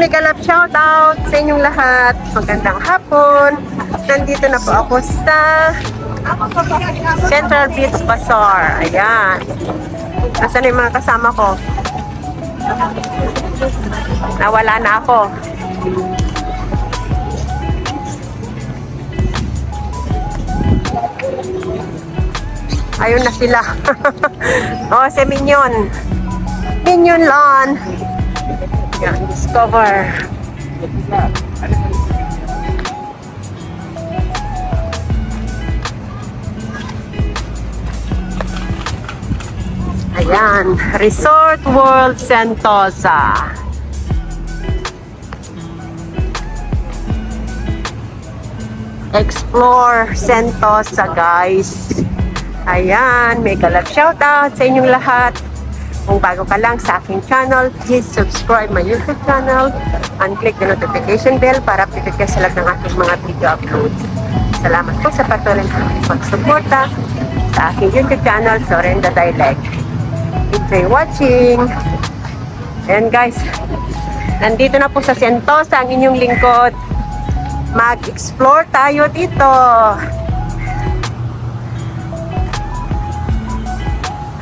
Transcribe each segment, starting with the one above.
mega love shout out sa inyong lahat. Magandang hapon. Nandito na po ako sa Central Beach Bazaar. Ayan. Nasaan yung mga kasama ko? Nawala na ako. Ayun na sila. Oh, si Minion. Minion Lawn. Yan, discover. Ayan, Resort World Sentosa. Explore Sentosa, guys. Ayan, mega love shout out sa inyong lahat. Kung bago ka lang sa aking channel, please subscribe my YouTube channel and click the notification bell para updated ka sa lahat ng aking mga video uploads. Salamat po sa patuloy na pagsuporta sa aking YouTube channel, Sorenda Dialect. Enjoy watching! Ayan guys, nandito na po sa Sentosa ang inyong lingkod. Mag-explore tayo dito.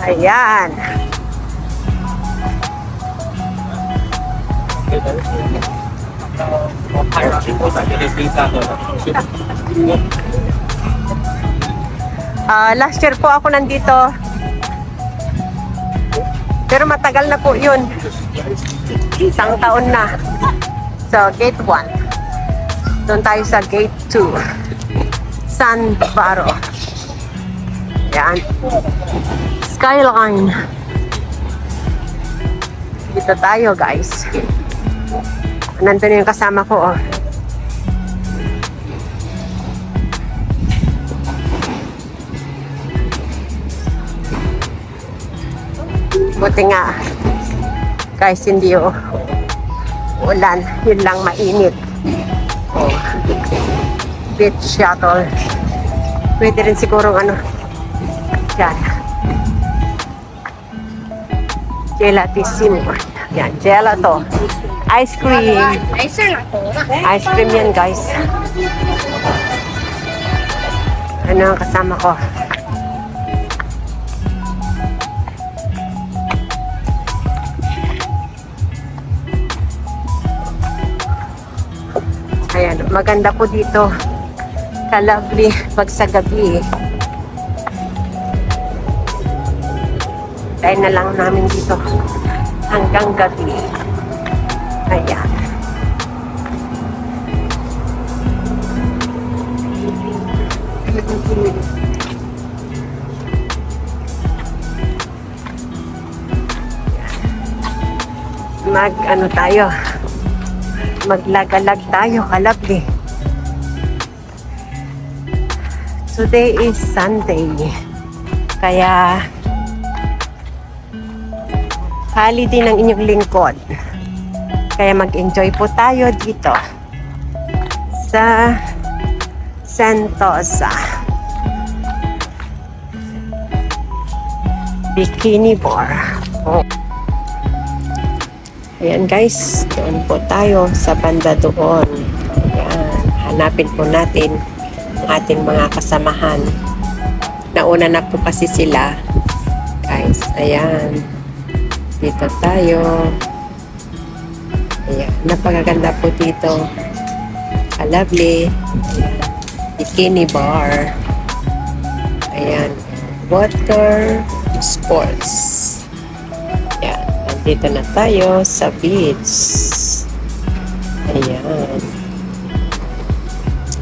Ayan. Last year po ako nandito. Pero matagal na po yun. Isang taon na. So, gate 1. Doon tayo sa gate 2. San Baro. Ayan. Skyline. Dito tayo, guys. Nandun yung kasama ko, oh. Buti nga, guys, hindi, oh. Ulan. Yun lang, mainit. Oh. Beach shuttle. Pwede rin siguro, ano, yan. Gelatissimo. Yan, gelato. Ice cream. Ice cream yan, guys. Ano ang kasama ko? Ayan, maganda po dito. Ka-lovely pag sa gabi. Tayo na lang namin dito hanggang gabi. Ayan. Ano tayo? Maglagalag tayo, kalabli. Today is Sunday. Kaya holiday ng inyong lingkod. Kaya mag-enjoy po tayo dito sa Sentosa. Bikini Bar. Oh. Ayan guys, doon po tayo sa banda doon. Ayan, hanapin po natin ang ating mga kasamahan. Nauna na po kasi sila. Guys, ayan. Dito tayo. Ayan, napakaganda po dito. Lovely. Bikini Bar. Ayan. Water sports. Ayan. Nandito na tayo sa beach. Ayan.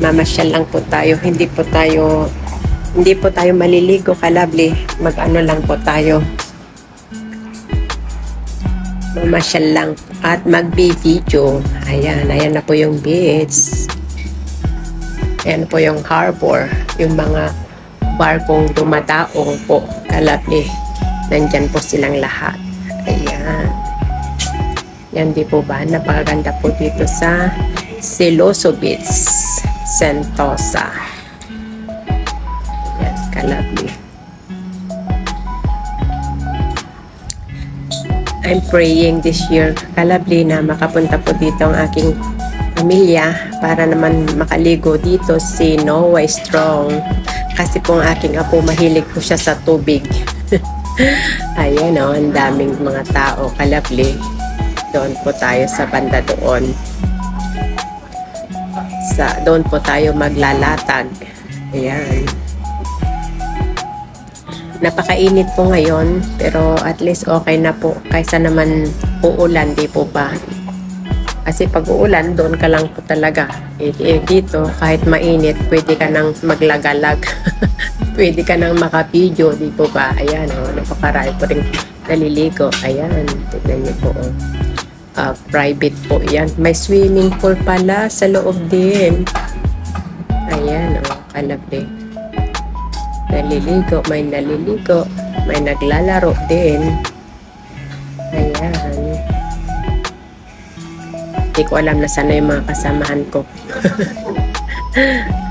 Mamasyal lang po tayo. Hindi po tayo maliligo, ka-lovely. Mag-ano lang po tayo. Mamasyal lang at mag-video. Ayan, ayan na po yung beach. Ayan po yung harbor. Yung mga barkong dumadaong po. Ka-lovely. Nandyan po silang lahat. Ayan. Yan di po ba? Napakaganda po dito sa Siloso Beach, Sentosa. Ayan, ka-lovely. I'm praying this year, kalabli, na makapunta po dito ang aking pamilya para naman makaligo dito si Noah Strong. Kasi po ang aking apo, mahilig po siya sa tubig. Ayan o, ang daming mga tao, kalabli. Doon po tayo sa banda doon. Doon po tayo maglalatag. Ayan. Napakainit po ngayon, pero at least okay na po kaysa naman uulan, di po ba? Kasi pag uulan, doon ka lang po talaga. Dito, kahit mainit, pwede ka nang maglagalag. Pwede ka nang makapidyo, di po ba? Ayan, napakarami po rin naliligo. Ayan, tignan niyo po. Private po yan. May swimming pool pala sa loob din. Ayan, kalabli. Naliligo, may naglalaro din. Ayan. Hindi ko alam na sana yung mga kasamahan ko.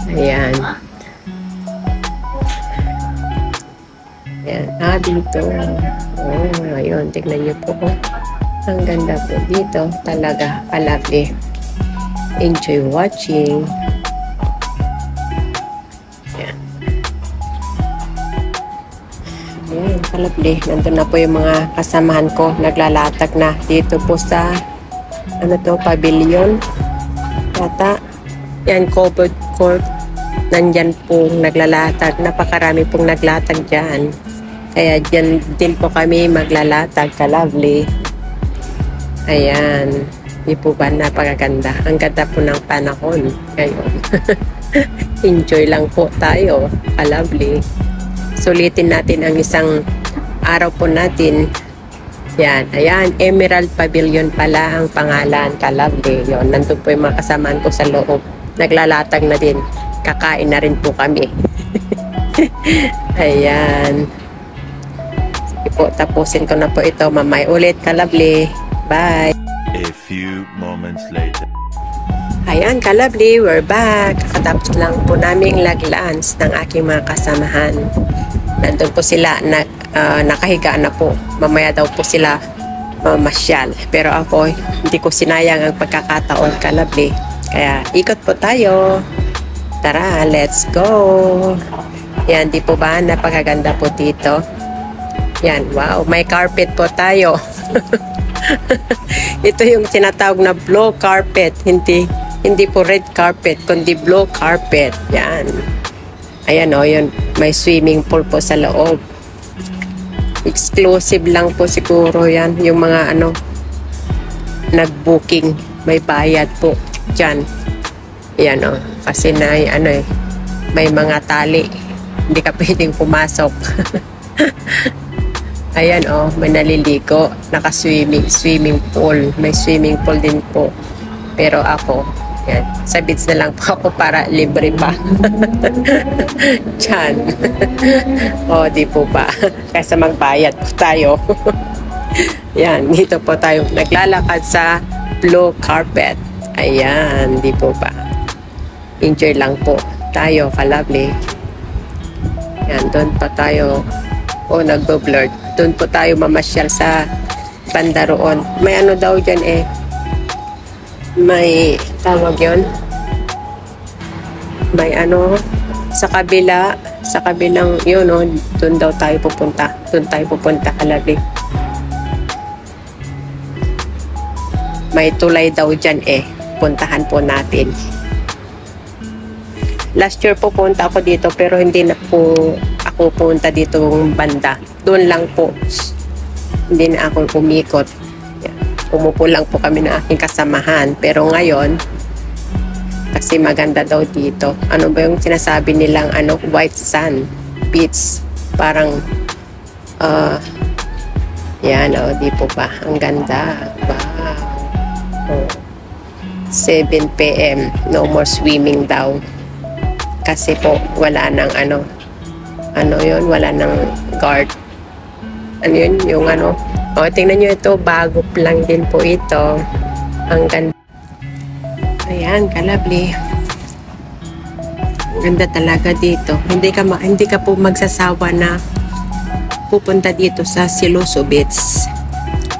Ayan. Ayan. Dito. Ayun. Tignan niyo po. Ang ganda po dito. Talaga, kalabli. Enjoy watching. Ayan, kalabli. Nandun na po yung mga kasamahan ko. Naglalatag na dito po sa pavilion. Yata. Yan, covered court. Nandyan po naglalatag. Napakarami pong naglatag dyan. Kaya dyan din po kami maglalatag. Kalabli. Ayan. Di po ba napakaganda? Ang ganda po ng panahon. Ngayon. Enjoy lang po tayo. Kalabli. Sulitin natin ang isang araw po natin. Yan. Ayan. Emerald Pavilion pala ang pangalan. Kalabli. Yun. Nandun po yung mga kasamaan ko sa loob. Naglalatag na din. Kakain na rin po kami. Ayan. Sige po. Tapusin ko na po ito. Mamay ulit. Kalabli. Bye. A few moments later. Ayan, kalabli, we're back. Kakatapos lang po naming lag-lunch ng aking mga kasamahan. Nandun po sila, nakahiga na po. Mamaya daw po sila mamasyal. Pero ako, hindi ko sinayang ang pagkakataon, kalabli. Kaya ikot po tayo. Tara, let's go. Yan, di po ba? Napakaganda po dito. Yan, wow, may carpet po tayo. Ito yung tinatawag na blue carpet. Hindi po red carpet, kundi blue carpet. Yan. Ayan o, yun. May swimming pool po sa loob. Exclusive lang po siguro yan. Yung mga nag-booking. May bayad po dyan. Ayan o. Kasi may mga tali. Hindi ka pwedeng pumasok. Ayan may naliligo. Naka-swimming pool. May swimming pool din po. Pero ako, yan, sa beach na lang po ako para libre pa. Diyan. Di po ba? Kaysa magbayad po tayo. Yan, dito po tayo naglalakad sa blue carpet. Ayan, di po ba? Enjoy lang po tayo, kalabli. Yan, doon pa tayo. Nagbo-blur. Doon po tayo mamasyal sa banda roon. May daw dyan may tawag yun. May sa kabilang yun doon daw tayo pupunta. Doon tayo pupunta, kalabli. May tulay daw dyan puntahan po natin. Last year po punta ako dito pero hindi na po ako punta dito banda. Doon lang po. Hindi na ako umikot. Umupo lang po kami ng aking kasamahan. Pero ngayon, kasi maganda daw dito. Ano ba yung sinasabi nilang white sand beach? Parang yan di po ba? Ang ganda. Wow. 7 PM. No more swimming daw. Kasi po wala nang yun, wala nang guard. Yun, yung tingnan nyo ito, bago lang din po ito. Ang ganda. Ayan, kalabli. Ganda talaga dito. Hindi ka po magsasawa na pupunta dito sa Siloso Beach.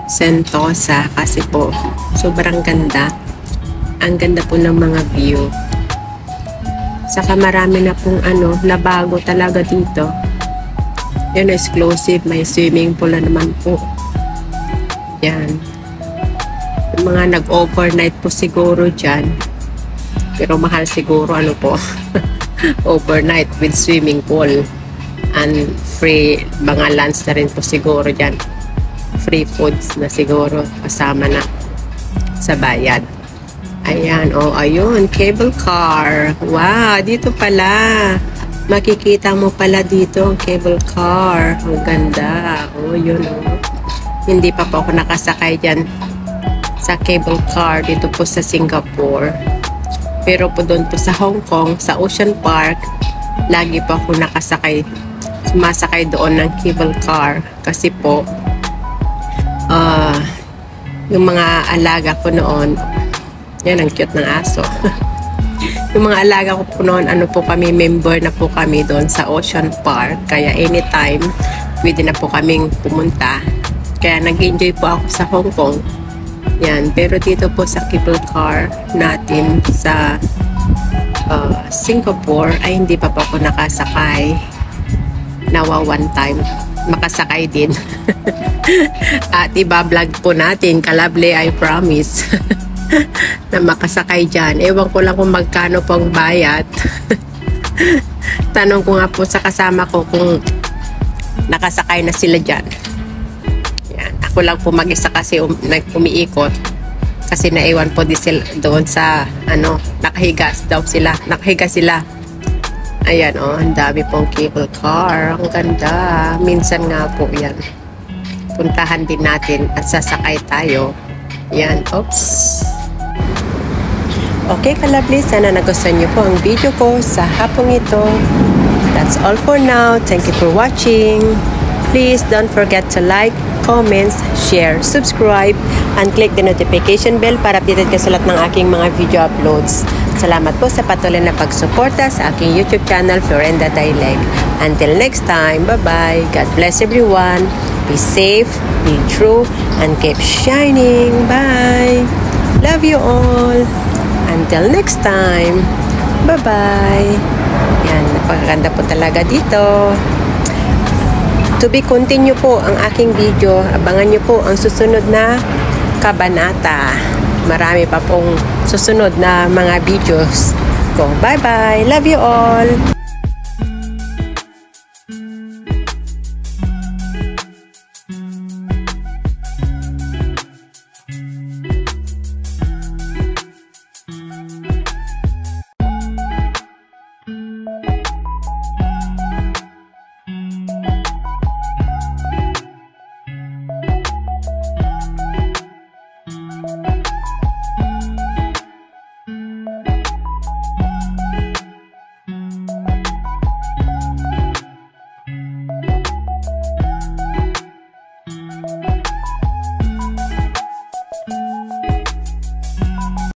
Sentosa kasi po sobrang ganda. Ang ganda po ng mga view. Saka marami na pong nabago talaga dito. Yun, exclusive. May swimming pool na naman po. Yan. Yung mga nag-overnight po siguro dyan. Pero mahal siguro po. Overnight with swimming pool. And free mga lunch na rin po siguro dyan. Free foods na siguro kasama na sa bayad. Ayan, ayun, cable car. Wow, dito pala. Makikita mo pala dito ang cable car. Ang ganda. Yun. Hindi pa po ako nakasakay dyan sa cable car dito po sa Singapore. Pero po doon po sa Hong Kong, sa Ocean Park, lagi po ako sumasakay doon ng cable car. Kasi po, yung mga alaga ko noon, yan, ang cute ng aso. Yung mga alaga ko po noon, kami, member na po kami doon sa Ocean Park. Kaya anytime, pwede na po kaming pumunta. Kaya nag-enjoy po ako sa Hong Kong. Yan, pero dito po sa cable car natin sa Singapore, ay hindi pa po ako nakasakay. Nawa one time, makasakay din. At iba-vlog po natin, kalabli, I promise. Na makasakay dyan. Ewan ko lang kung magkano pong bayad. Tanong ko nga po sa kasama ko kung nakasakay na sila dyan. Yan. Ako lang po mag-isa kasi umiikot. Kasi naiwan po di sila doon sa nakahiga sila. Ayan, ang dami pong cable car. Ang ganda. Minsan nga po yan. Puntahan din natin at sasakay tayo. Yan, oops. Okay, kalabli, sana nagustuhan niyo po ang video ko sa hapong ito. That's all for now. Thank you for watching. Please don't forget to like, comments, share, subscribe, and click the notification bell para updated ka sa lahat ng aking mga video uploads. Salamat po sa patuloy na pagsuporta sa aking YouTube channel, Florenda Dialect. Until next time, bye-bye. God bless everyone. Be safe, be true, and keep shining. Bye. Love you all. Until next time. Bye-bye. Yan, napakaganda po talaga dito. To be continue po ang aking video. Abangan nyo po ang susunod na kabanata. Marami pa pong susunod na mga videos ko. Bye-bye. Love you all.